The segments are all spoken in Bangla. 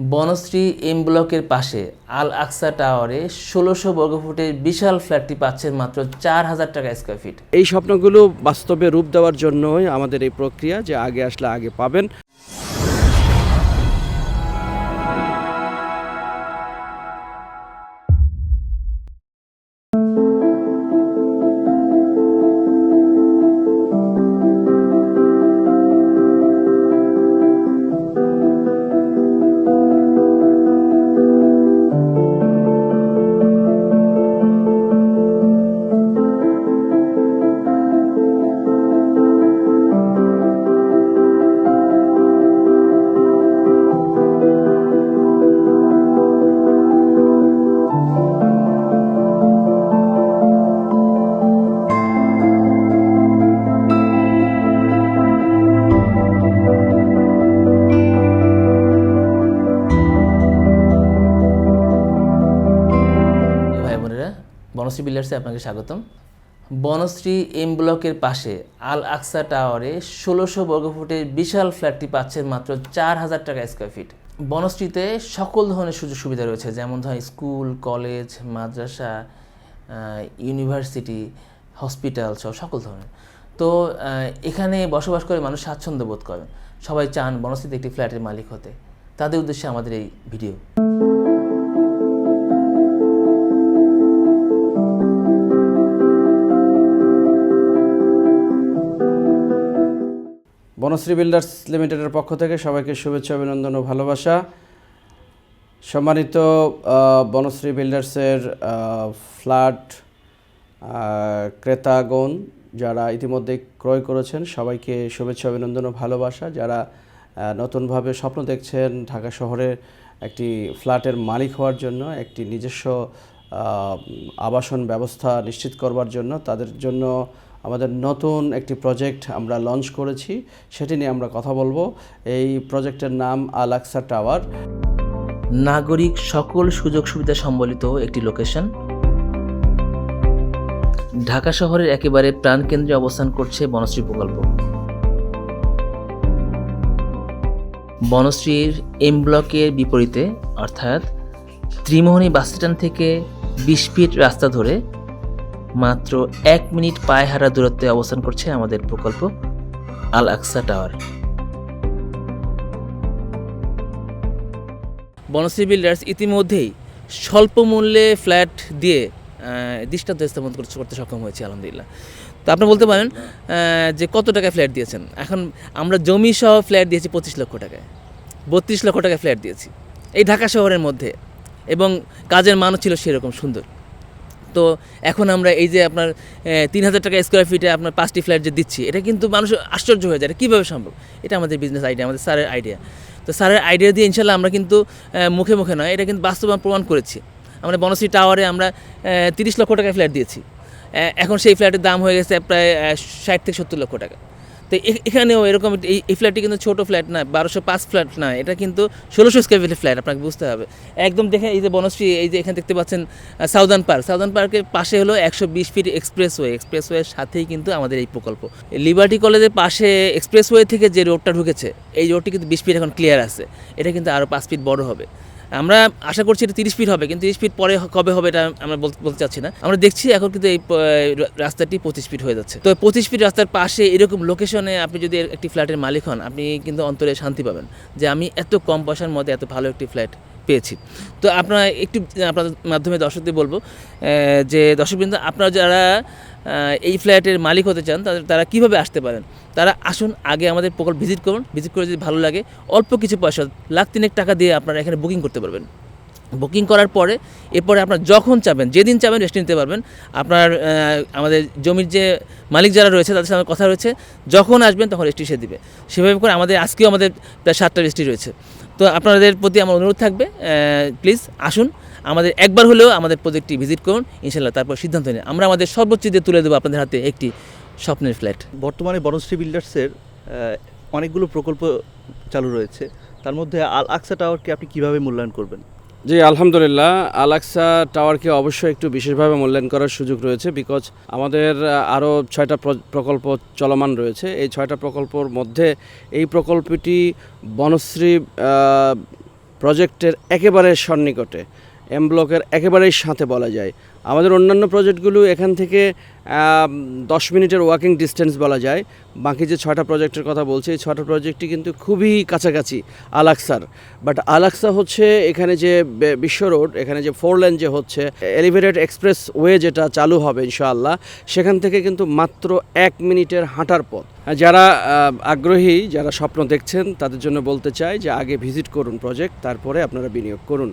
বনশ্রী এম ব্লকের পাশে আল আকসা টাওয়ারে ১৬০০ বর্গফুটের বিশাল ফ্ল্যাটটি পাচ্ছেন মাত্র ৪,০০০ টাকা স্কয়ার ফিট। এই স্বপ্নগুলো বাস্তবে রূপ দেওয়ার জন্যই আমাদের এই প্রক্রিয়া, যে আগে আসলে আগে পাবেন। বনশ্রী বিল্ডার্সে আপনাকে স্বাগতম। বনশ্রী এম ব্লকের পাশে আল আকসা টাওয়ারে ১৬০০ বর্গফুটের বিশাল ফ্ল্যাটটি পাচ্ছেন মাত্র ৪,০০০ টাকা স্কয়ার ফিট। বনশ্রীতে সকল ধরনের সুযোগ সুবিধা রয়েছে, যেমন ধরেন স্কুল, কলেজ, মাদ্রাসা, ইউনিভার্সিটি, হসপিটাল সহ সকল ধরনের। তো এখানে বসবাস করে মানুষ স্বাচ্ছন্দ্য বোধ করেন, সবাই চান বনশ্রীতে একটি ফ্ল্যাটের মালিক হতে। তাদের উদ্দেশ্যে আমাদের এই ভিডিও। বনশ্রী বিল্ডার্স লিমিটেডের পক্ষ থেকে সবাইকে শুভেচ্ছা, অভিনন্দন ও ভালোবাসা। সম্মানিত বনশ্রী বিল্ডার্সের ফ্ল্যাট ক্রেতাগণ যারা ইতিমধ্যে ক্রয় করেছেন, সবাইকে শুভেচ্ছা, অভিনন্দন ও ভালোবাসা। যারা নতুনভাবে স্বপ্ন দেখছেন ঢাকা শহরে একটি ফ্ল্যাটের মালিক হওয়ার জন্য, একটি নিজস্ব আবাসন ব্যবস্থা নিশ্চিত করবার জন্য, তাদের জন্য আমাদের নতুন একটি প্রজেক্ট আমরা লঞ্চ করেছি, সেটি নিয়ে আমরা কথা বলবো। এই প্রজেক্টের নাম আল আকসা টাওয়ার। নাগরিক সকল সুযোগ সুবিধা সম্বলিত একটি লোকেশন। ঢাকা শহরের একেবারে প্রাণকেন্দ্রে অবস্থান করছে বনশ্রী প্রকল্প। বনশ্রীর এম ব্লকের বিপরীতে, অর্থাৎ ত্রিমোহনী বাস স্ট্যান্ড থেকে ২০ ফিট রাস্তা ধরে মাত্র ১ মিনিট পায়ে হাঁটা দূরত্বে অবস্থান করছে আমাদের প্রকল্প আল আকসা টাওয়ার। বনশ্রী বিল্ডার্স ইতিমধ্যেই স্বল্প মূল্যে ফ্ল্যাট দিয়ে দৃষ্টান্ত স্থাপন করতে সক্ষম হয়েছে, আলহামদুলিল্লাহ। তো আপনি বলতে পারেন যে কত টাকায় ফ্ল্যাট দিয়েছেন। এখন আমরা জমি সহ ফ্ল্যাট দিয়েছি ২৫ লক্ষ টাকায়, ৩২ লক্ষ টাকায় ফ্ল্যাট দিয়েছি এই ঢাকা শহরের মধ্যে, এবং কাজের মানও ছিল সেরকম সুন্দর। তো এখন আমরা এই যে আপনার ৩,০০০ টাকা স্কোয়ার ফিটে আপনার ৫টি ফ্ল্যাট যে দিচ্ছি, এটা কিন্তু মানুষ আশ্চর্য হয়ে যায়, এটা কীভাবে সম্ভব। এটা আমাদের বিজনেস আইডিয়া, আমাদের স্যারের আইডিয়া। তো স্যারের আইডিয়া দিয়ে ইনশাল্লাহ আমরা কিন্তু মুখে মুখে নয়, এটা কিন্তু বাস্তবে প্রমাণ করেছি। আমরা বনশ্রী টাওয়ারে আমরা ৩০ লক্ষ টাকায় ফ্ল্যাট দিয়েছি, এখন সেই ফ্ল্যাটের দাম হয়ে গেছে প্রায় ৬০ থেকে ৭০ লক্ষ টাকা। তো এখানেও এরকম এই ফ্ল্যাটটি কিন্তু ছোটো ফ্ল্যাট না, ১২০৫ ফ্ল্যাট না, এটা কিন্তু ১৬০০ স্কয়ার ফিটের ফ্ল্যাট। আপনাকে বুঝতে হবে একদম। দেখে এই যে বনশ্রী, এই যে এখানে দেখতে পাচ্ছেন সাউদার্ন পার্কের পাশে হলো ১২০ ফিট এক্সপ্রেসওয়ের সাথেই কিন্তু আমাদের এই প্রকল্প। লিবার্টি কলেজের পাশে এক্সপ্রেসওয়ে থেকে যে রোডটা ঢুকেছে, এই রোডটি কিন্তু ২০ ফিট এখন ক্লিয়ার আছে, এটা কিন্তু আরও ৫ ফিট বড় হবে। আমরা আশা করছি এটা ৩০ ফিট হবে, কিন্তু ৩০ ফিট পরে কবে হবে এটা আমরা বলতে চাচ্ছি না। আমরা দেখছি এখন কিন্তু এই রাস্তাটি ২৫ ফিট হয়ে যাচ্ছে। তো ২৫ ফিট রাস্তার পাশে এরকম লোকেশনে আপনি যদি একটি ফ্ল্যাটের মালিক হন, আপনি কিন্তু অন্তরে শান্তি পাবেন যে আমি এত কম পয়সার মধ্যে এত ভালো একটি ফ্ল্যাট পেয়েছি। তো আপনারা একটু আপনাদের মাধ্যমে দর্শকদের বলবো যে দর্শকবৃন্দ, আপনারা যারা এই ফ্ল্যাটের মালিক হতে চান তারা কীভাবে আসতে পারেন। তারা আসুন, আগে আমাদের প্রকল্প ভিজিট করুন। ভিজিট করে যদি ভালো লাগে, অল্প কিছু পয়সা, ১,৩০,০০০ টাকা দিয়ে আপনারা এখানে বুকিং করতে পারবেন। বুকিং করার পরে এরপরে আপনার যখন চাবেন, যেদিন চাবেন রেস্ট নিতে পারবেন। আপনার আমাদের জমির যে মালিক যারা রয়েছে তাদের সাথে কথা রয়েছে, যখন আসবেন তখন রেস্ট্রি সে দিবে। সেভাবে করে আজকেও আমাদের প্রায় 7টা রেস্ট্রি রয়েছে। তো আপনাদের প্রতি আমার অনুরোধ থাকবে, প্লিজ আসুন, আমাদের একবার হলেও আমাদের প্রজেক্টটি ভিজিট করুন, ইনশাল্লাহ তারপর সিদ্ধান্ত নিন। আমরা আমাদের সর্বোচ্চ দিয়ে তুলে দেবো আপনাদের হাতে একটি স্বপ্নের ফ্ল্যাট। বর্তমানে বনশ্রী বিল্ডার্সের অনেকগুলো প্রকল্প চালু রয়েছে, তার মধ্যে আল আকসা টাওয়ারকে আপনি কীভাবে মূল্যায়ন করবেন? জি আলহামদুলিল্লাহ, আল আকসা টাওয়ারকে অবশ্যই একটু বিশেষভাবে মূল্যায়ন করার সুযোগ রয়েছে, বিকজ আমাদের আরও 6টা প্রকল্প চলমান রয়েছে। এই 6টা প্রকল্পর মধ্যে এই প্রকল্পটি বনশ্রী প্রজেক্টের একেবারে সন্নিকটে, এম ব্লকের একেবারেই সাথে বলা যায়। আমাদের অন্যান্য প্রজেক্টগুলো এখান থেকে 10 মিনিটের ওয়াকিং ডিস্টেন্স বলা যায়। বাকি যে 6টা প্রজেক্টের কথা বলছি, এই 6টা প্রজেক্টই কিন্তু খুবই কাছাকাছি আল-আকসার। বাট আল-আকসা হচ্ছে এখানে যে বিশ্ব রোড, এখানে যে 4 লেন যে হচ্ছে এলিভেটেড এক্সপ্রেস ওয়ে যেটা চালু হবে ইনশাআল্লাহ, সেখান থেকে কিন্তু মাত্র 1 মিনিটের হাঁটার পথ। যারা আগ্রহী, যারা স্বপ্ন দেখছেন, তাদের জন্য বলতে চাই যে আগে ভিজিট করুন প্রজেক্ট, তারপরে আপনারা বিনিয়োগ করুন।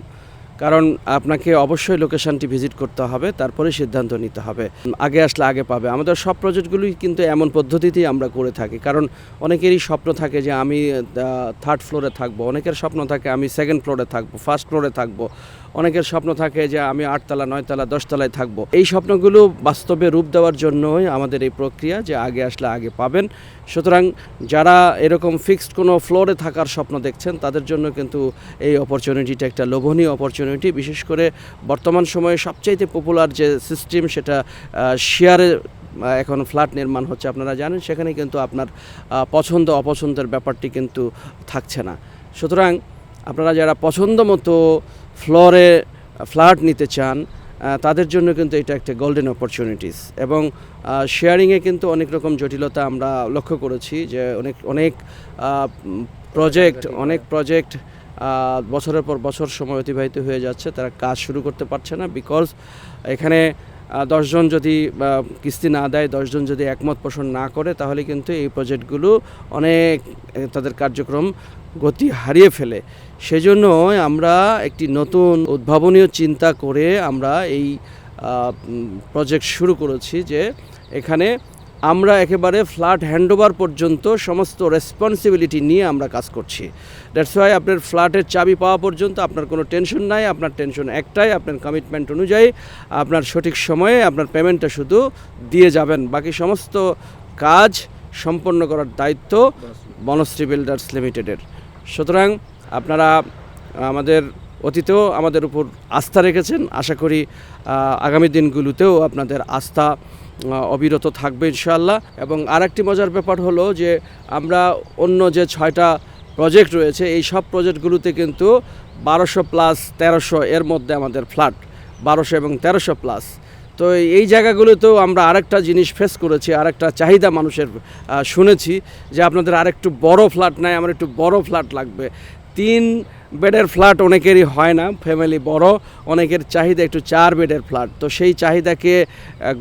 কারণ আপনাকে অবশ্যই লোকেশনটি ভিজিট করতে হবে, তারপরে সিদ্ধান্ত নিতে হবে। আগে আসলে আগে পাবে। আমাদের সব প্রজেক্টগুলোই কিন্তু এমন পদ্ধতিতেই আমরা করে থাকি। কারণ অনেকেরই স্বপ্ন থাকে যে আমি 3rd ফ্লোরে থাকবো, অনেকের স্বপ্ন থাকে আমি 2nd ফ্লোরে থাকবো, 1st ফ্লোরে থাকবো, অনেকের স্বপ্ন থাকে যে আমি 8 তলা 9 তলা 10 তলায় থাকবো। এই স্বপ্নগুলো বাস্তবে রূপ দেওয়ার জন্যই আমাদের এই প্রক্রিয়া, যে আগে আসলে আগে পাবেন। সুতরাং যারা এরকম ফিক্সড কোনো ফ্লোরে থাকার স্বপ্ন দেখছেন, তাদের জন্য কিন্তু এই অপরচুনিটিটা একটা লোভনীয় অপরচুনিটি। বিশেষ করে বর্তমান সময়ে সবচাইতে পপুলার যে সিস্টেম, সেটা শেয়ারে এখন ফ্ল্যাট নির্মাণ হচ্ছে, আপনারা জানেন। সেখানে কিন্তু আপনার পছন্দ অপছন্দের ব্যাপারটি কিন্তু থাকছে না। সুতরাং আপনারা যারা পছন্দ মতো ফ্লোরে ফ্ল্যাট নিতে চান, তাদের জন্য কিন্তু এটা একটা গোল্ডেন অপরচুনিটিস। এবং শেয়ারিংয়ে কিন্তু অনেক রকম জটিলতা আমরা লক্ষ্য করেছি, যে অনেক প্রজেক্ট বছরের পর বছর সময় অতিবাহিত হয়ে যাচ্ছে, তারা কাজ শুরু করতে পারছে না। বিকজ এখানে 10 জন যদি কিস্তি না দেয়, 10 জন যদি একমত পোষণ না করে, তাহলে কিন্তু এই প্রজেক্টগুলো অনেক তাদের কার্যক্রম গতি হারিয়ে ফেলে। সেজন্য আমরা একটি নতুন উদ্ভাবনীয় চিন্তা করে আমরা এই প্রজেক্ট শুরু করেছি, যে এখানে আমরা একেবারে ফ্ল্যাট হ্যান্ডওভার পর্যন্ত সমস্ত রেসপন্সিবিলিটি নিয়ে আমরা কাজ করছি। দ্যাটস ওয়াই আপনার ফ্ল্যাটের চাবি পাওয়া পর্যন্ত আপনার কোনো টেনশন নাই। আপনার টেনশন একটাই, আপনার কমিটমেন্ট অনুযায়ী আপনার সঠিক সময়ে আপনার পেমেন্টটা শুধু দিয়ে যাবেন। বাকি সমস্ত কাজ সম্পন্ন করার দায়িত্ব বনশ্রী বিল্ডার্স লিমিটেডের। সুতরাং আপনারা আমাদের অতীতেও আমাদের উপর আস্থা রেখেছেন, আশা করি আগামী দিনগুলোতেও আপনাদের আস্থা অবিরত থাকবে ইনশাআল্লাহ। এবং আরেকটি মজার ব্যাপার হলো যে আমরা অন্য যে 6টা প্রজেক্ট রয়েছে, এই সব প্রজেক্টগুলোতে কিন্তু 1200 প্লাস 1300 এর মধ্যে আমাদের ফ্ল্যাট, 1200 এবং 1300 প্লাস। তো এই জায়গাগুলোতেও আমরা আরেকটা জিনিস ফেস করেছি, আরেকটা চাহিদা মানুষের শুনেছি, যে আপনাদের আরেকটু বড় ফ্ল্যাট নাই, আমার একটু বড় ফ্ল্যাট লাগবে। 3 বেডের ফ্ল্যাট অনেকেরই হয় না, ফ্যামিলি বড়, অনেকের চাহিদা একটু 4 বেডের ফ্ল্যাট। তো সেই চাহিদাকে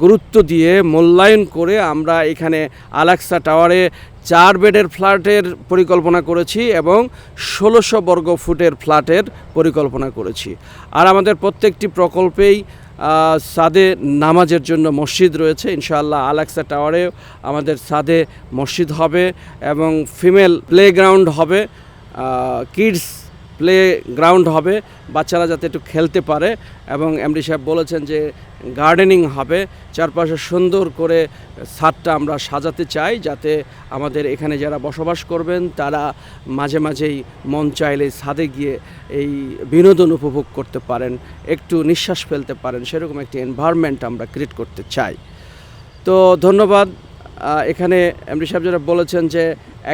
গুরুত্ব দিয়ে মূল্যায়ন করে আমরা এখানে আল-আকসা টাওয়ারে 4 বেডের ফ্ল্যাটের পরিকল্পনা করেছি এবং 1600 বর্গ ফুটের ফ্ল্যাটের পরিকল্পনা করেছি। আর আমাদের প্রত্যেকটি প্রকল্পেই সাদে নামাজের জন্য মসজিদ রয়েছে ইনশাআল্লাহ। আল-আকসা টাওয়ারেও আমাদের সাদে মসজিদ হবে এবং ফিমেল প্লেগ্রাউন্ড হবে, কিডস প্লে গ্রাউন্ড হবে, বাচ্চারা যাতে একটু খেলতে পারে। এবং এমডি সাহেব বলেছেন যে গার্ডেনিং হবে, চারপাশে সুন্দর করে ছাদটা আমরা সাজাতে চাই, যাতে আমাদের এখানে যারা বসবাস করবেন তারা মাঝে মাঝেই মন চাইলে ছাদে গিয়ে এই বিনোদন উপভোগ করতে পারেন, একটু নিঃশ্বাস ফেলতে পারেন, সেরকম একটি এনভায়রনমেন্ট আমরা ক্রিয়েট করতে চাই। তো ধন্যবাদ। এখানে এমডি সাহেব যারা বলেছেন যে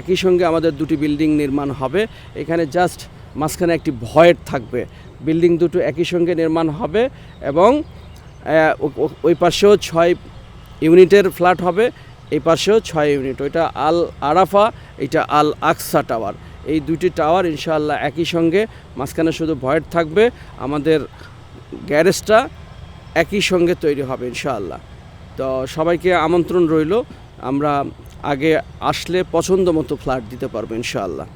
একই সঙ্গে আমাদের 2টি বিল্ডিং নির্মাণ হবে, এখানে জাস্ট মাঝখানে একটি ভয়েড থাকবে। বিল্ডিং দুটো একই সঙ্গে নির্মাণ হবে এবং ওই পাশেও 6 ইউনিটের ফ্ল্যাট হবে, এই পাশেও 6 ইউনিট। ওইটা আল আরাফা, এটা আল-আকসা টাওয়ার। এই 2টি টাওয়ার ইনশাআল্লাহ একই সঙ্গে, মাঝখানে শুধু ভয়েড থাকবে। আমাদের গ্যারেজটা একই সঙ্গে তৈরি হবে ইনশাআল্লাহ। তো সবাইকে আমন্ত্রণ রইল, আমরা আগে আসলে পছন্দ মতো ফ্ল্যাট দিতে পারবো ইনশাআল্লাহ।